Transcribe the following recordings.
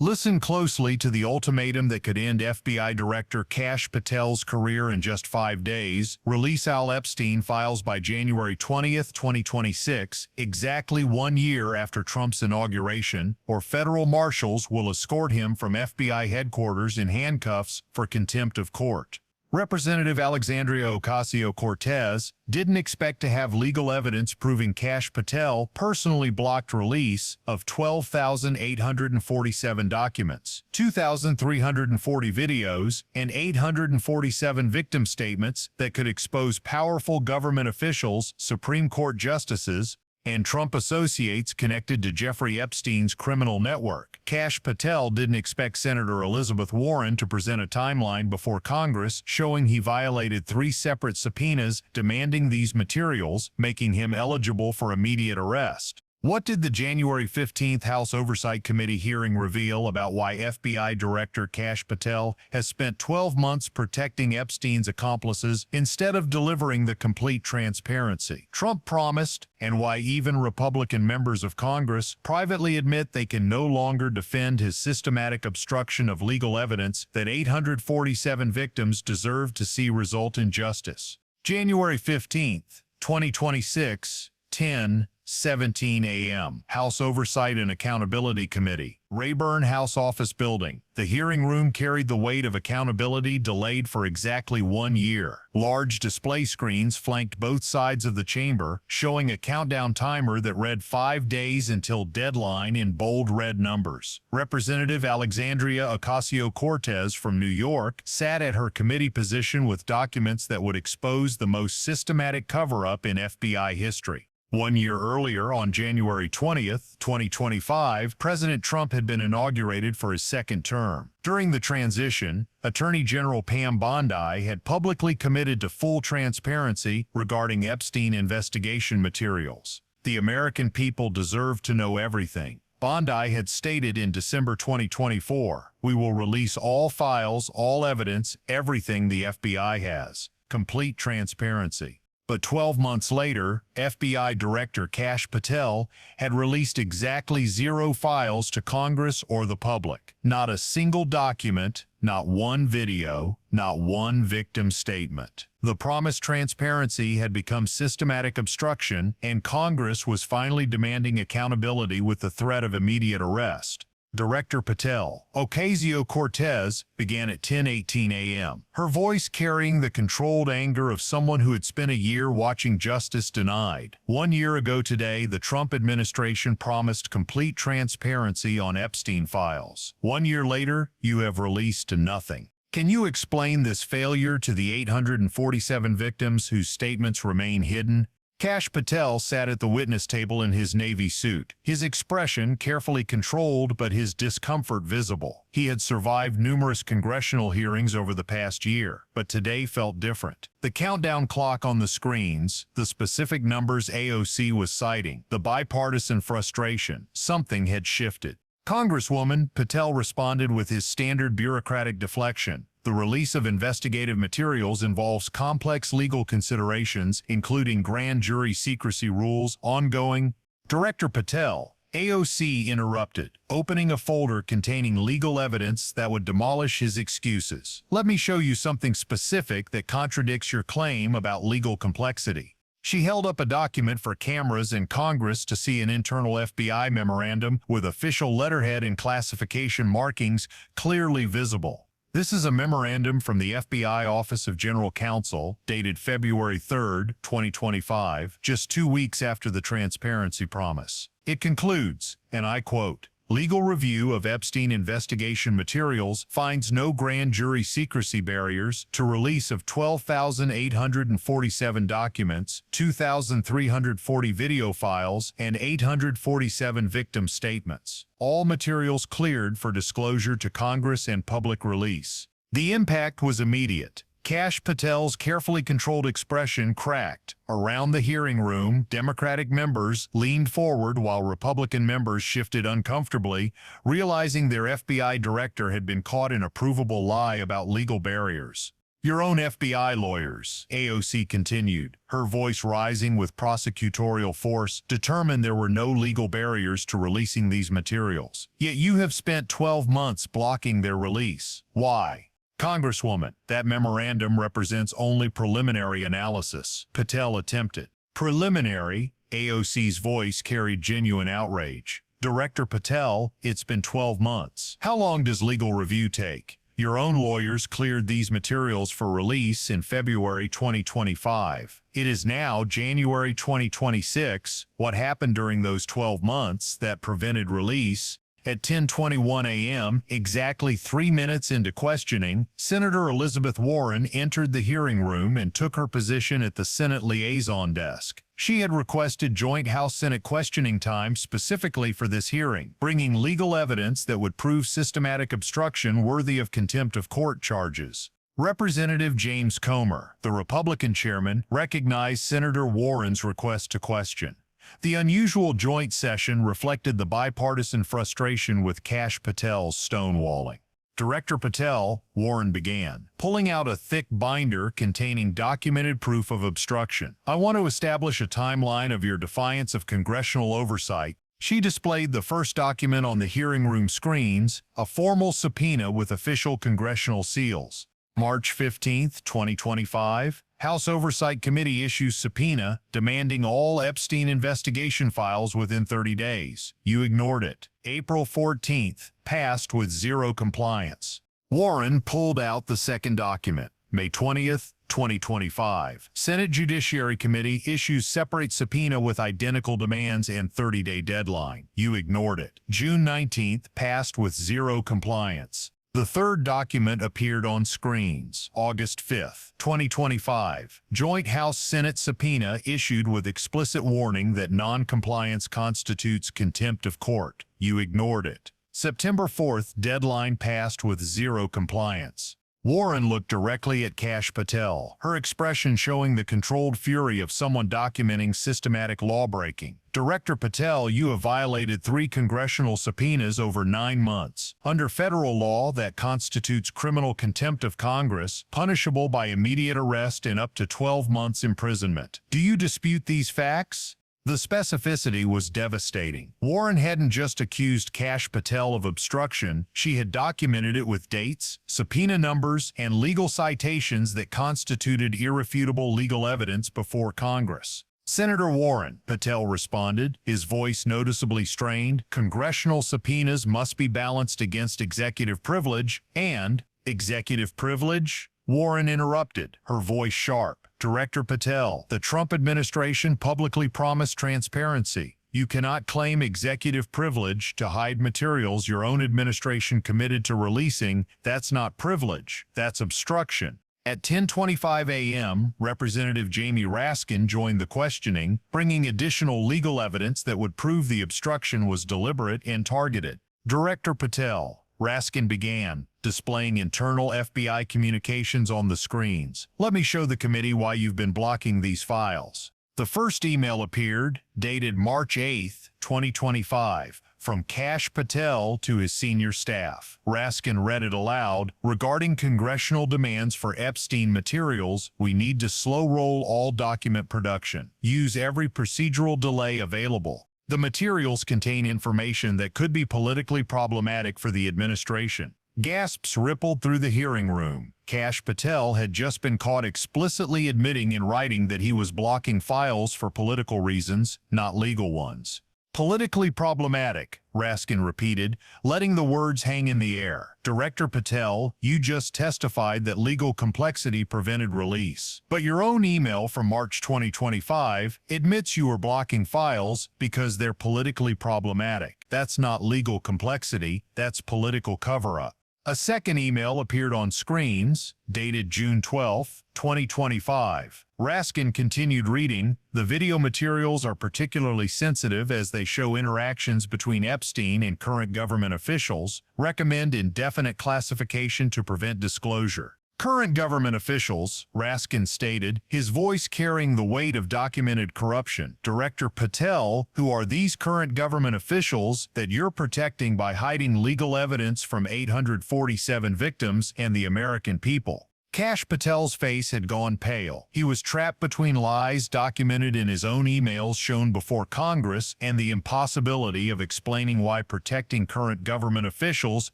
Listen closely to the ultimatum that could end FBI Director Kash Patel's career in just 5 days. Release all Epstein files by January 20, 2026, exactly 1 year after Trump's inauguration, or federal marshals will escort him from FBI headquarters in handcuffs for contempt of court. Representative Alexandria Ocasio-Cortez didn't expect to have legal evidence proving Kash Patel personally blocked release of 12,847 documents, 2,340 videos, and 847 victim statements that could expose powerful government officials, Supreme Court justices, and Trump associates connected to Jeffrey Epstein's criminal network. Kash Patel didn't expect Senator Elizabeth Warren to present a timeline before Congress showing he violated 3 separate subpoenas demanding these materials, making him eligible for immediate arrest. What did the January 15th House Oversight Committee hearing reveal about why FBI Director Kash Patel has spent 12 months protecting Epstein's accomplices instead of delivering the complete transparency Trump promised, and why even Republican members of Congress privately admit they can no longer defend his systematic obstruction of legal evidence that 847 victims deserve to see result in justice? January 15th, 2026, 10:17 a.m. House Oversight and Accountability Committee, Rayburn House Office Building. The hearing room carried the weight of accountability delayed for exactly 1 year. Large display screens flanked both sides of the chamber, showing a countdown timer that read 5 days until deadline in bold red numbers. Representative Alexandria Ocasio-Cortez from New York sat at her committee position with documents that would expose the most systematic cover-up in FBI history. 1 year earlier, on January 20th, 2025, President Trump had been inaugurated for his second term. During the transition, Attorney General Pam Bondi had publicly committed to full transparency regarding Epstein investigation materials. The American people deserve to know everything. Bondi had stated in December 2024, "We will release all files, all evidence, everything the FBI has. Complete transparency." But 12 months later, FBI Director Kash Patel had released exactly 0 files to Congress or the public. Not a single document, not one video, not one victim statement. The promised transparency had become systematic obstruction, and Congress was finally demanding accountability with the threat of immediate arrest. Director Patel, Ocasio-Cortez, began at 10:18 a.m., her voice carrying the controlled anger of someone who had spent a year watching justice denied. 1 year ago today, the Trump administration promised complete transparency on Epstein files. 1 year later, you have released nothing. Can you explain this failure to the 847 victims whose statements remain hidden? Kash Patel sat at the witness table in his Navy suit, his expression carefully controlled but his discomfort visible. He had survived numerous congressional hearings over the past year, but today felt different. The countdown clock on the screens, the specific numbers AOC was citing, the bipartisan frustration, something had shifted. Congresswoman, Patel responded with his standard bureaucratic deflection. The release of investigative materials involves complex legal considerations, including grand jury secrecy rules, ongoing. Director Patel, AOC interrupted, opening a folder containing legal evidence that would demolish his excuses. "Let me show you something specific that contradicts your claim about legal complexity." She held up a document for cameras in Congress to see an internal FBI memorandum with official letterhead and classification markings clearly visible. This is a memorandum from the FBI Office of General Counsel, dated February 3, 2025, just 2 weeks after the transparency promise. It concludes, and I quote, "Legal review of Epstein investigation materials finds no grand jury secrecy barriers to release of 12,847 documents, 2,340 video files, and 847 victim statements. All materials cleared for disclosure to Congress and public release." The impact was immediate. Kash Patel's carefully controlled expression cracked. Around the hearing room, Democratic members leaned forward while Republican members shifted uncomfortably, realizing their FBI director had been caught in a provable lie about legal barriers. Your own FBI lawyers, AOC continued, her voice rising with prosecutorial force, determined there were no legal barriers to releasing these materials. Yet you have spent 12 months blocking their release. Why? Congresswoman, that memorandum represents only preliminary analysis, Patel attempted. Preliminary? AOC's voice carried genuine outrage. Director Patel, it's been 12 months. How long does legal review take? Your own lawyers cleared these materials for release in February 2025. It is now January 2026. What happened during those 12 months that prevented release? At 10:21 a.m., exactly 3 minutes into questioning, Senator Elizabeth Warren entered the hearing room and took her position at the Senate liaison desk. She had requested joint House-Senate questioning time specifically for this hearing, bringing legal evidence that would prove systematic obstruction worthy of contempt of court charges. Representative James Comer, the Republican chairman, recognized Senator Warren's request to question. The unusual joint session reflected the bipartisan frustration with Kash Patel's stonewalling. Director Patel, Warren began, pulling out a thick binder containing documented proof of obstruction. I want to establish a timeline of your defiance of congressional oversight. She displayed the first document on the hearing room screens, a formal subpoena with official congressional seals. March 15, 2025, House Oversight Committee issues subpoena demanding all Epstein investigation files within 30 days. You ignored it. April 14th, passed with zero compliance. Warren pulled out the second document. May 20th, 2025. Senate Judiciary Committee issues separate subpoena with identical demands and 30-day deadline. You ignored it. June 19th, passed with zero compliance. The third document appeared on screens. August 5, 2025. Joint House-Senate subpoena issued with explicit warning that non-compliance constitutes contempt of court. You ignored it. September 4th, deadline passed with zero compliance. Warren looked directly at Kash Patel, her expression showing the controlled fury of someone documenting systematic lawbreaking. Director Patel, you have violated 3 congressional subpoenas over 9 months. Under federal law, that constitutes criminal contempt of Congress, punishable by immediate arrest and up to 12 months imprisonment. Do you dispute these facts? The specificity was devastating. Warren hadn't just accused Kash Patel of obstruction, she had documented it with dates, subpoena numbers, and legal citations that constituted irrefutable legal evidence before Congress. Senator Warren, Patel responded, his voice noticeably strained, congressional subpoenas must be balanced against executive privilege, and executive privilege? Warren interrupted, her voice sharp. Director Patel, the Trump administration publicly promised transparency. You cannot claim executive privilege to hide materials your own administration committed to releasing. That's not privilege, that's obstruction. At 10:25 a.m., Representative Jamie Raskin joined the questioning, bringing additional legal evidence that would prove the obstruction was deliberate and targeted. Director Patel, Raskin began, displaying internal FBI communications on the screens. Let me show the committee why you've been blocking these files. The first email appeared, dated March 8, 2025, from Kash Patel to his senior staff. Raskin read it aloud. Regarding congressional demands for Epstein materials, we need to slow-roll all document production. Use every procedural delay available. The materials contain information that could be politically problematic for the administration. Gasps rippled through the hearing room. Kash Patel had just been caught explicitly admitting in writing that he was blocking files for political reasons, not legal ones. Politically problematic, Raskin repeated, letting the words hang in the air. Director Patel, you just testified that legal complexity prevented release. But your own email from March 2025 admits you were blocking files because they're politically problematic. That's not legal complexity, that's political cover-up. A second email appeared on screens, dated June 12, 2025. Raskin continued reading, the video materials are particularly sensitive as they show interactions between Epstein and current government officials, recommend indefinite classification to prevent disclosure. Current government officials, Raskin stated, his voice carrying the weight of documented corruption. Director Patel, who are these current government officials that you're protecting by hiding legal evidence from 847 victims and the American people? Kash Patel's face had gone pale. He was trapped between lies documented in his own emails shown before Congress and the impossibility of explaining why protecting current government officials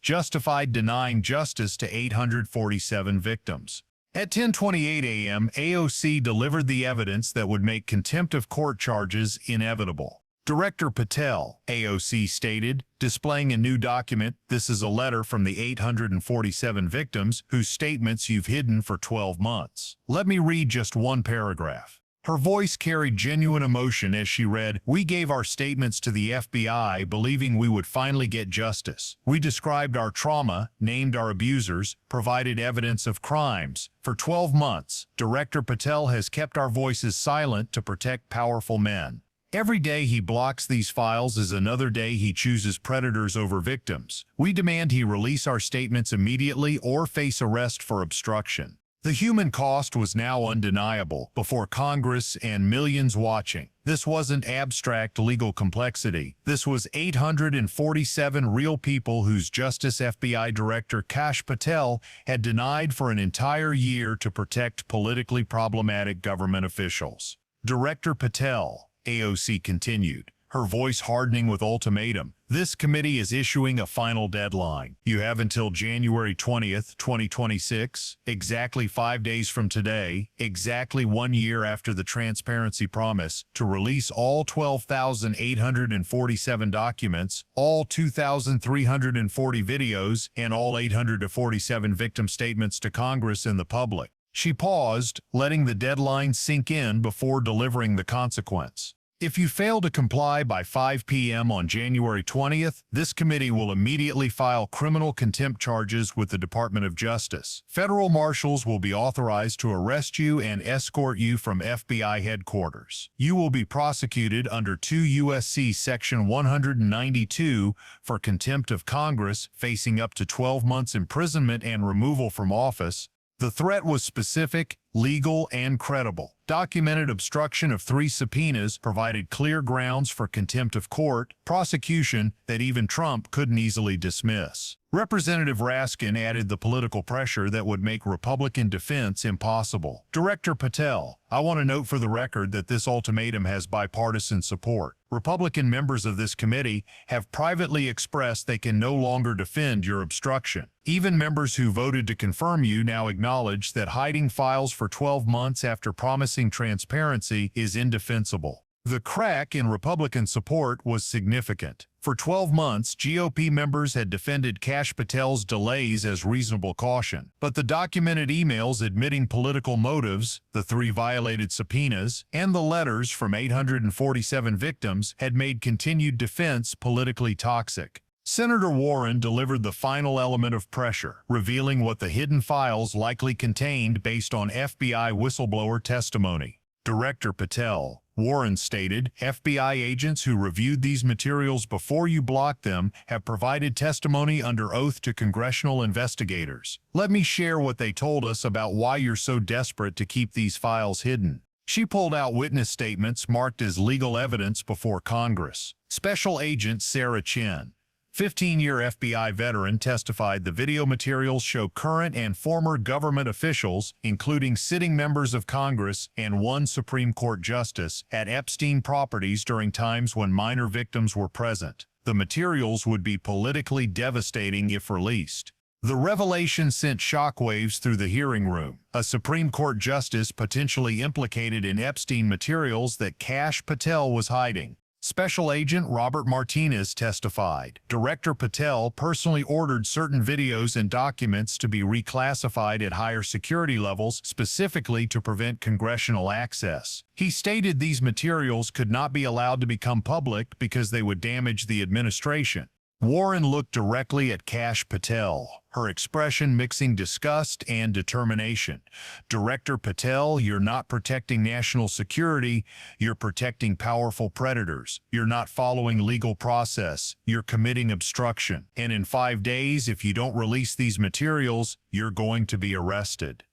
justified denying justice to 847 victims. At 10:28 a.m., AOC delivered the evidence that would make contempt of court charges inevitable. Director Patel, AOC stated, displaying a new document, "This is a letter from the 847 victims whose statements you've hidden for 12 months. Let me read just one paragraph." Her voice carried genuine emotion as she read, "We gave our statements to the FBI believing we would finally get justice. We described our trauma, named our abusers, provided evidence of crimes. For 12 months, Director Patel has kept our voices silent to protect powerful men. Every day he blocks these files is another day he chooses predators over victims. We demand he release our statements immediately or face arrest for obstruction." The human cost was now undeniable before Congress and millions watching. This wasn't abstract legal complexity. This was 847 real people whose Justice FBI Director Kash Patel had denied for an entire year to protect politically problematic government officials. Director Patel, AOC continued, her voice hardening with ultimatum, "This committee is issuing a final deadline. You have until January 20th, 2026, exactly 5 days from today, exactly 1 year after the transparency promise, to release all 12,847 documents, all 2,340 videos, and all 847 victim statements to Congress and the public." She paused, letting the deadline sink in before delivering the consequence. "If you fail to comply by 5 p.m. on January 20th, this committee will immediately file criminal contempt charges with the Department of Justice. Federal marshals will be authorized to arrest you and escort you from FBI headquarters. You will be prosecuted under 2 U.S.C. Section 192 for contempt of Congress, facing up to 12 months imprisonment and removal from office." The threat was specific, legal, and credible. Documented obstruction of 3 subpoenas provided clear grounds for contempt of court, prosecution that even Trump couldn't easily dismiss. Representative Raskin added the political pressure that would make Republican defense impossible. Director Patel, I want to note for the record that this ultimatum has bipartisan support. Republican members of this committee have privately expressed they can no longer defend your obstruction. Even members who voted to confirm you now acknowledge that hiding files for 12 months after promising transparency is indefensible. The crack in Republican support was significant. For 12 months, GOP members had defended Kash Patel's delays as reasonable caution. But the documented emails admitting political motives, the 3 violated subpoenas, and the letters from 847 victims had made continued defense politically toxic. Senator Warren delivered the final element of pressure, revealing what the hidden files likely contained based on FBI whistleblower testimony. Director Patel, Warren stated, FBI agents who reviewed these materials before you blocked them have provided testimony under oath to congressional investigators. Let me share what they told us about why you're so desperate to keep these files hidden. She pulled out witness statements marked as legal evidence before Congress. Special Agent Sarah Chin, 15-year FBI veteran, testified the video materials show current and former government officials, including sitting members of Congress and 1 Supreme Court justice, at Epstein properties during times when minor victims were present. The materials would be politically devastating if released. The revelation sent shockwaves through the hearing room. A Supreme Court justice potentially implicated in Epstein materials that Kash Patel was hiding. Special Agent Robert Martinez testified. Director Patel personally ordered certain videos and documents to be reclassified at higher security levels, specifically to prevent congressional access. He stated these materials could not be allowed to become public because they would damage the administration. Warren looked directly at Kash Patel, her expression mixing disgust and determination. Director Patel, you're not protecting national security, you're protecting powerful predators. You're not following legal process, you're committing obstruction. And in 5 days, if you don't release these materials, you're going to be arrested.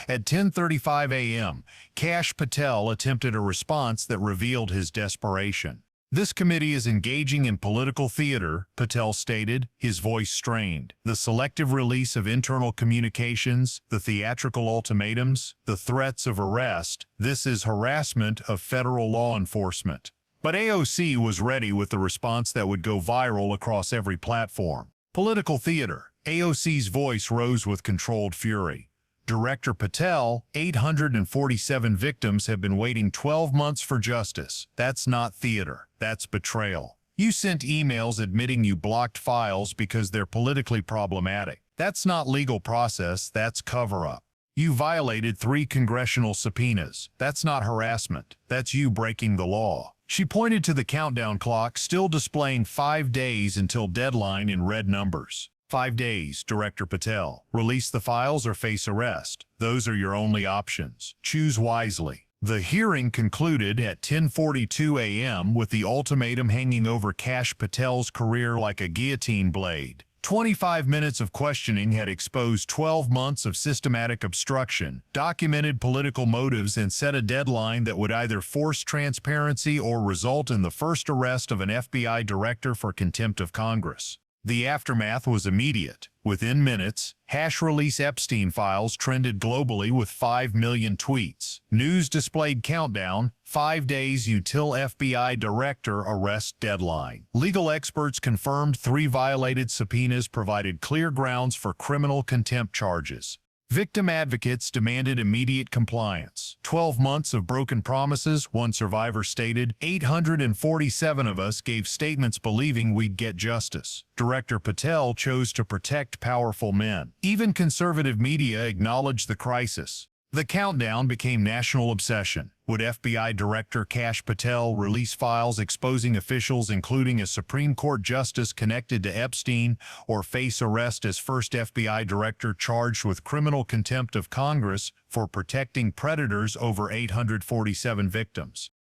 At 10:35 a.m., Kash Patel attempted a response that revealed his desperation. This committee is engaging in political theater, Patel stated, his voice strained. The selective release of internal communications, the theatrical ultimatums, the threats of arrest, this is harassment of federal law enforcement. But AOC was ready with the response that would go viral across every platform. Political theater. AOC's voice rose with controlled fury. Director Patel, 847 victims have been waiting 12 months for justice. That's not theater. That's betrayal. You sent emails admitting you blocked files because they're politically problematic. That's not legal process. That's cover-up. You violated 3 congressional subpoenas. That's not harassment. That's you breaking the law. She pointed to the countdown clock still displaying 5 days until deadline in red numbers. 5 days, Director Patel. Release the files or face arrest. Those are your only options. Choose wisely. The hearing concluded at 10:42 a.m. with the ultimatum hanging over Kash Patel's career like a guillotine blade. 25 minutes of questioning had exposed 12 months of systematic obstruction, documented political motives, and set a deadline that would either force transparency or result in the first arrest of an FBI director for contempt of Congress. The aftermath was immediate. Within minutes, #release Epstein files trended globally with 5 million tweets. News displayed countdown, 5 days until FBI director arrest deadline. Legal experts confirmed 3 violated subpoenas provided clear grounds for criminal contempt charges. Victim advocates demanded immediate compliance. 12 months of broken promises, one survivor stated. 847 of us gave statements believing we'd get justice. Director Patel chose to protect powerful men. Even conservative media acknowledged the crisis. The countdown became national obsession. Would FBI Director Kash Patel release files exposing officials including a Supreme Court justice connected to Epstein, or face arrest as first FBI director charged with criminal contempt of Congress for protecting predators over 847 victims?